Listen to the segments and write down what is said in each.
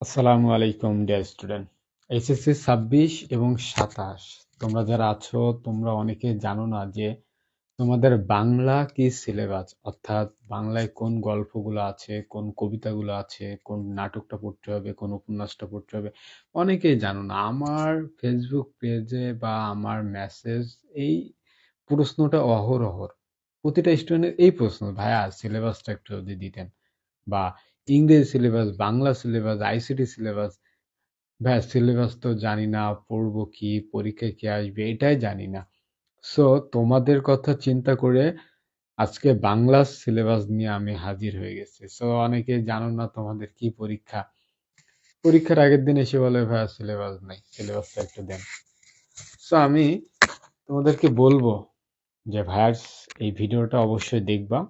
আসসালামু আলাইকুম dear student. HSC 26 এবং 27 তোমরা যারা আছো তোমরা অনেকে জানো না যে তোমাদের বাংলা কি সিলেবাস, অর্থাৎ বাংলায় কোন গল্পগুলো আছে, কোন কবিতাগুলো আছে, কোন নাটকটা পড়তে হবে, কোন উপন্যাসটা পড়তে হবে, অনেকেই জানো না। আমার ফেসবুক পেজে বা আমার মেসেজ এই প্রশ্নটা অহরহর, প্রতিটা স্টুডেন্টের এই প্রশ্ন, ভাইয়া সিলেবাসটা একটু যদি দিতেন, বা ইংরেজি syllabus, Bangla syllabus, ICT syllabus. ভাইয়া সিলেবাস তো জানি না, পড়বো কি, পরীক্ষায় কি আসবে এটাই জানি না। সো তোমাদের কথা চিন্তা করে আজকে বাংলা সিলেবাস নিয়ে আমি হাজির হয়ে গেছি। সো অনেকে জানো না তোমাদের কি পরীক্ষা, পরীক্ষার আগের দিন এসে বলে ভাইয়া সিলেবাস নাই, সিলেবাসটা একটু দেন। সো আমি তোমাদেরকে বলবো যে ভাইয়ার এই ভিডিওটা অবশ্যই দেখবা।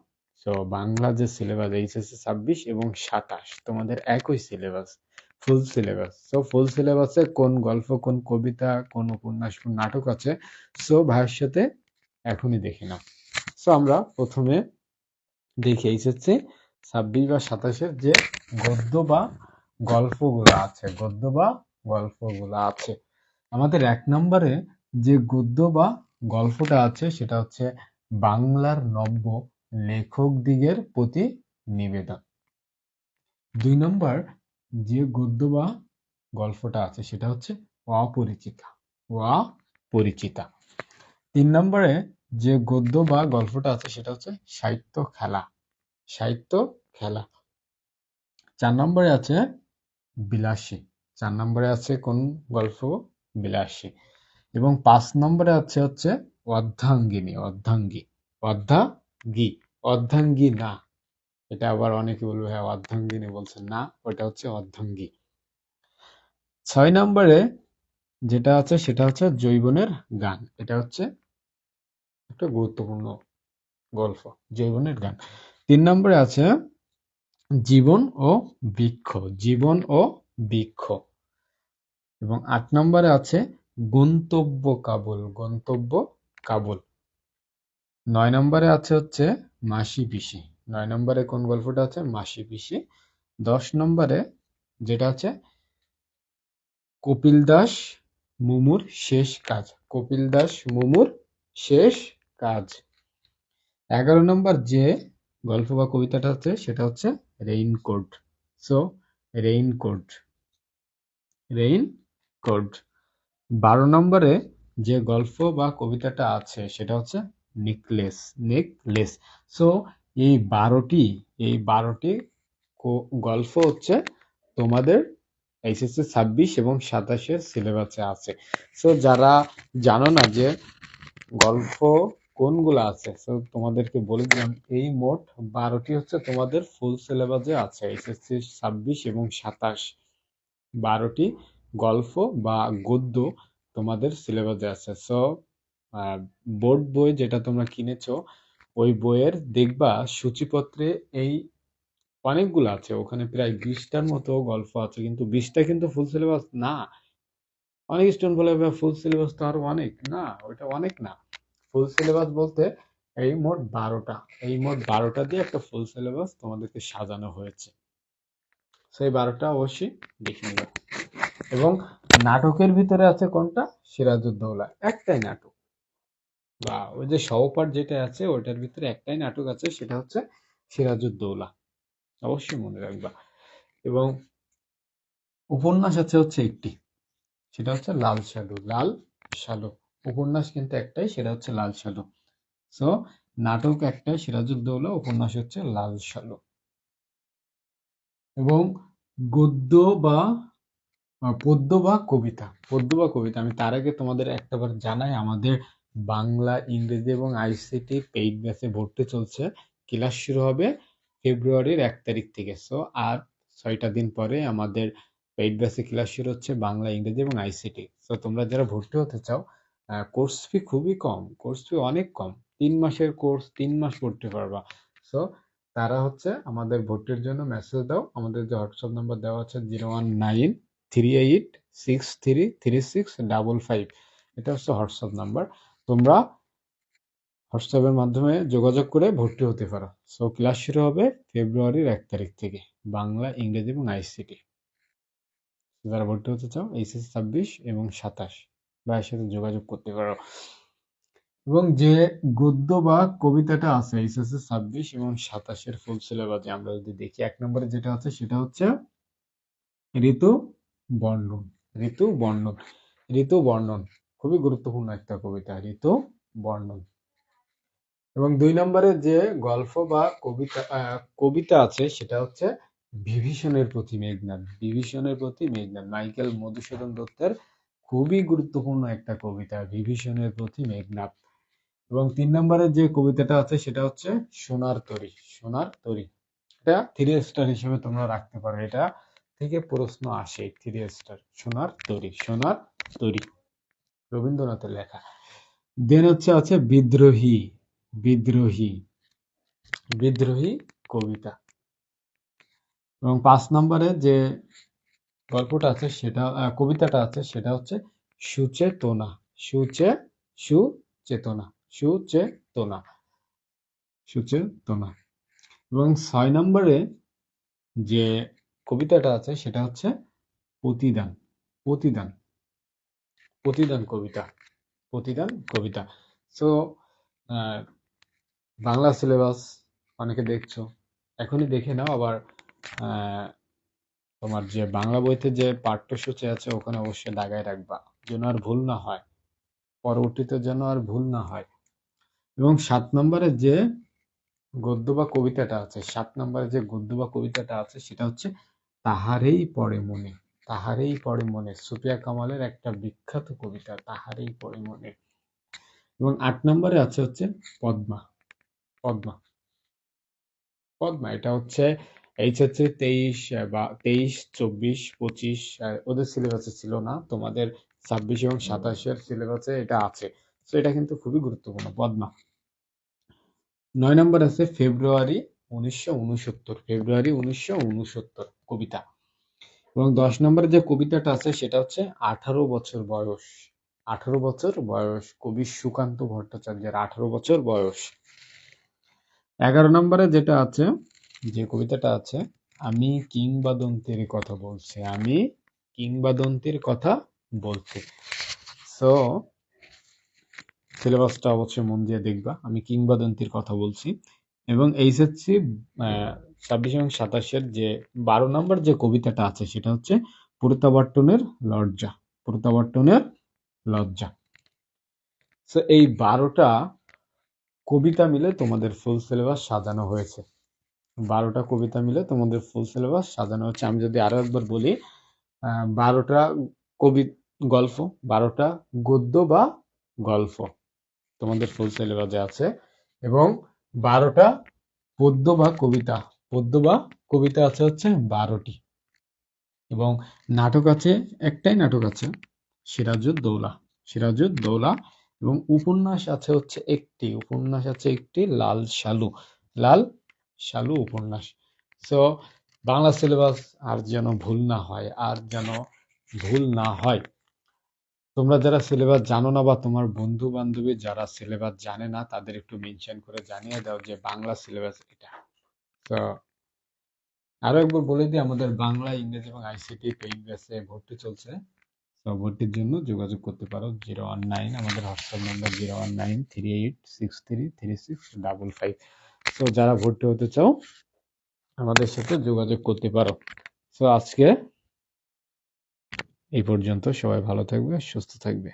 সো বাংলা যে সিলেবাস এইচএসসি 26 এবং 27 তোমাদের একই syllabus, full syllabus. So full সিলেবাসে কোন গল্প, কোন কবিতা, কোন উপন্যাস, কোন নাটক আছে, সো ভাইয়ের সাথে এখনই দেখে নাও। সো আমরা প্রথমে দেখি এইচএসসি 26 বা 27-এর যে গদ্য বা গল্পগুলো আছে, গদ্য বা গল্পগুলো আছে। আমাদের 1 নম্বরে যে গদ্য বা গল্পটা আছে সেটা হচ্ছে বাংলার নব্য লেখকদিগের প্রতি নিবেদন। 2 নম্বর যে গদ্য বা গল্পটা আছে সেটা হচ্ছে অপরিচিতা, অপরিচিতা। 3 নম্বরে যে গদ্য বা গল্পটা আছে সেটা হচ্ছে সাহিত্য খেলা, সাহিত্য খেলা। 4 নম্বরে আছে বিলাসী, 4 নম্বরে আছে কোন গল্প, বিলাসী। এবং 5 নম্বরে আছে হচ্ছে অর্ধাঙ্গিনী, অর্ধাঙ্গী, অর্ধাঙ্গী, অর্ধাঙ্গী না, এটা আবার অনেকে বলবে হ্যাঁ অর্ধাঙ্গিনী বলছেন না, ওটা হচ্ছে অর্ধাঙ্গী। 6 নম্বরে যেটা আছে সেটা হচ্ছে জৈবনের গান, এটা হচ্ছে একটা গুরুত্বপূর্ণ গল্প, জৈবনের গান। 3 নম্বরে আছে জীবন ও বৃক্ষ, জীবন ও বৃক্ষ। এবং 8 নম্বরে আছে গন্তব্য কাবুল, গন্তব্য কাবুল। 9 নম্বরে আছে হচ্ছে মাসি পিসি, 9 নম্বরে কোন গল্পটা আছে, মাসি পিসি। 10 নম্বরে যেটা আছে কপিল দাস মুমুর শেষ কাজ, কপিল দাস মুমুর শেষ কাজ। 11 নম্বর যে গল্প বা কবিতাটা আছে সেটা হচ্ছে রেইনকোট। So raincoat, raincoat. 12 নম্বরে যে গল্প বা কবিতাটা আছে সেটা হচ্ছে নেকলেস, নেকলেস। সো এই 12টি, এই 12টি গল্প হচ্ছে তোমাদের এইচএসসি 26 এবং 27-এর সিলেবাসে আছে। সো যারা জানো না যে গল্প কোনগুলো আছে, সো তোমাদেরকে বলে দিলাম এই মোট 12টি হচ্ছে তোমাদের ফুল সিলেবাসে আছে, এইচএসসি 26 এবং 27। 12টি গল্প বা গদ্য তোমাদের সিলেবাসে আছে। সো বোর্ড বই যেটা তোমরা কিনেছো ওই বইয়ের দেখবা সূচিপত্রে এই অনেকগুলো আছে, ওখানে প্রায় 20টার মতো গল্প আছে, কিন্তু 20টা কিন্তু ফুল সিলেবাস না। অনেক স্টুডেন্ট বলে ফুল সিলেবাস তো আরো অনেক, না ওইটা অনেক না। ফুল সিলেবাস বলতে এই মোট 12টা, এই মোট 12টা দিয়ে একটা ফুল সিলেবাস তোমাদেরকে সাজানো হয়েছে। সেই 12টা অবশ্যই দেখে নিবে। এবং নাটকের ভিতরে আছে কোনটা, সিরাজউদ্দৌলা, একটাই নাটক, বা ওই যে সহপাঠ যেটা আছে ওটার ভিতরে একটাই নাটক আছে, সেটা হচ্ছে সিরাজউদ্দৌলা, অবশ্যই মনে রাখবা। এবং উপন্যাস আছে হচ্ছে একটি, সেটা হচ্ছে লাল সালু, লাল সালু। উপন্যাস কিন্তু একটাই, সেটা হচ্ছে লাল সালু। সো নাটক একটাই সিরাজউদ্দৌলা, উপন্যাস হচ্ছে লাল সালু। এবং গদ্য বা পদ্য বা কবিতা, পদ্য বা কবিতা, আমি তার আগে তোমাদের একটাবার জানাই, আমাদের বাংলা, ইংরেজি এবং আইসিটি পেইড ব্যাচে ভর্তি চলছে। ক্লাস শুরু হবে ফেব্রুয়ারির 1 তারিখ থেকে। সো আর 6টা দিন পরে আমাদের পেইড ব্যাচে ক্লাস শুরু হচ্ছে, বাংলা, ইংরেজি এবং আইসিটি। সো তোমরা যারা ভর্তি হতে চাও, কোর্স ফি খুবই কম, কোর্স ফি অনেক কম, 3 মাসের কোর্স 3 মাস পড়তে পারবা। সো তারা হচ্ছে আমাদের ভর্তির জন্য মেসেজ দাও, আমাদের যে হোয়াটসঅ্যাপ নাম্বার দেওয়া আছে 01938633655, এটা হচ্ছে হোয়াটসঅ্যাপ নাম্বার। তোমরা হোয়াটসঅ্যাপের মাধ্যমে যোগাযোগ করে ভর্তি হতে পারো। সো ক্লাস শুরু হবে ফেব্রুয়ারির 1 তারিখ থেকে, বাংলা, ইংরেজি এবং আইসিটি। যারা ভর্তি হতে চাও এইচএসসি 26 এবং 27 ভাইয়ের সাথে যোগাযোগ করতে পারো। এবং যে গদ্য বা কবিতাটা আছে এইচএসসি 26 এবং 27 ফুল সিলেবাসে আমরা যদি দেখি, 1 নম্বরে যেটা আছে সেটা হচ্ছে ঋতু বর্ণন। ঋতু বর্ণন, ঋতু বর্ণন খুবই গুরুত্বপূর্ণ একটা কবিতা, ঋতু বর্ণন। এবং 2 নম্বরে যে গল্প বা কবিতা আছে সেটা হচ্ছে বিভীষণের প্রতি মেঘনাদ। বিভীষণের প্রতি মেঘনাদ মাইকেল মধুসূদন দত্তের খুবই গুরুত্বপূর্ণ একটা কবিতা, বিভীষণের প্রতি মেঘনাদ। এবং 3 নম্বরে যে কবিতাটা আছে সেটা হচ্ছে সোনার তরী। সোনার তরী, এটা 3 স্টার হিসেবে তোমরা রাখতে পারো, এটা থেকে প্রশ্ন আসে 3 স্টার। সোনার তরী, সোনার তরী, রবীন্দ্রনাথের লেখা। দেন আছে বিদ্রোহী। বিদ্রোহী, বিদ্রোহী কবিতা। এবং 5 নম্বরে যে গল্পটা আছে সেটা কবিতাটা আছে সেটা হচ্ছে সুচেতনা। সুচেতনা, সুচেতনা, সুচেতনা। এবং 6 নম্বরে যে কবিতাটা আছে সেটা হচ্ছে প্রতিদান। প্রতিদান, প্রতিদান কবিতা, প্রতিদান কবিতা। সো বাংলা সিলেবাস অনেকে দেখছো, এখনই দেখে নাও। আবার তোমার যে বাংলা বইতে যে পাঠ্যসূচি আছে ওখানে অবশ্যই দাগায় রাখবা, যেন আর ভুল না হয়, পরবর্তীতে যেন আর ভুল না হয়। এবং 7 নম্বরে যে গদ্য বা কবিতাটা আছে, 7 নম্বরে যে গদ্য বা কবিতাটা আছে সেটা হচ্ছে তাহারেই পড়ে মনে। তাহারেই পড়ে মনে, সুফিয়া কামালের একটা বিখ্যাত কবিতা, তাহারেই পড়ে মনে। এবং 8 নম্বরে আছে হচ্ছে পদ্মা। পদ্মা, পদ্মা এটা হচ্ছে এইচএসসি 23 বা 23, 24, 25 ওদের সিলেবাসে ছিল না, তোমাদের 26 এবং 27 সিলেবাসে এটা আছে। তো এটা কিন্তু খুবই গুরুত্বপূর্ণ, পদ্মা। 9 নম্বর আছে ফেব্রুয়ারি 1969। ফেব্রুয়ারি 1969 কবিতা। এবং 10 নম্বরে যে কবিতাটা আছে সেটা হচ্ছে 18 বছর বয়স। 18 বছর বয়স, কবি সুকান্ত ভট্টাচার্যের 18 বছর বয়স। 11 নম্বরে যেটা আছে, যে কবিতাটা আছে, আমি কিংবদন্তির কথা বলছি। আমি কিংবদন্তির কথা বলছি। সো সিলেবাসটা অবশ্যই মন দিয়ে দেখবা, আমি কিংবদন্তির কথা বলছি। এবং এইচএসসি 26 এবং 27 যে 12 নম্বর যে কবিতাটা আছে সেটা হচ্ছে প্রত্যাবর্তনের লজ্জা। প্রত্যাবর্তনের লজ্জা। সো এই 12টা কবিতা মিলে তোমাদের ফুল সিলেবাস সাজানো হয়েছে। 12টা কবিতা মিলে তোমাদের ফুল সিলেবাস সাজানো হচ্ছে। আমি যদি আরো একবার বলি, 12টা কবি গল্প, 12টা গদ্য বা গল্প তোমাদের ফুল সিলেবাসে আছে। এবং 12টা পদ্য বা কবিতা, পদ্য বা কবিতা আছে হচ্ছে 12টি। এবং নাটক আছে, একটাই নাটক আছে, সিরাজউদ্দৌলা। সিরাজউদ্দৌলা। এবং উপন্যাস আছে হচ্ছে একটি, উপন্যাস আছে একটি, লাল সালু। লাল সালু উপন্যাস। সো বাংলা সিলেবাস আর যেন ভুল না হয়, আর যেন ভুল না হয়। তোমরা যারা সিলেবাস জানো না বা তোমার বন্ধু বান্ধবী যারা সিলেবাস জানে না তাদের একটু মেনশন করে জানিয়ে দাও যে বাংলা সিলেবাস এটা। তো আরো একবার বলে দিই, আমাদের বাংলা, ইংরেজি এবং আইসিটি পেইড ব্যাচে ভর্তি চলছে। তো ভর্তির জন্য যোগাযোগ করতে পারো 019, আমাদের হোয়াটসঅ্যাপ নাম্বার 01938633655। তো যারা ভর্তি হতে চাও আমাদের সাথে যোগাযোগ করতে পারো। তো আজকে এই পর্যন্ত, সবাই ভালো থাকবে, সুস্থ থাকবে।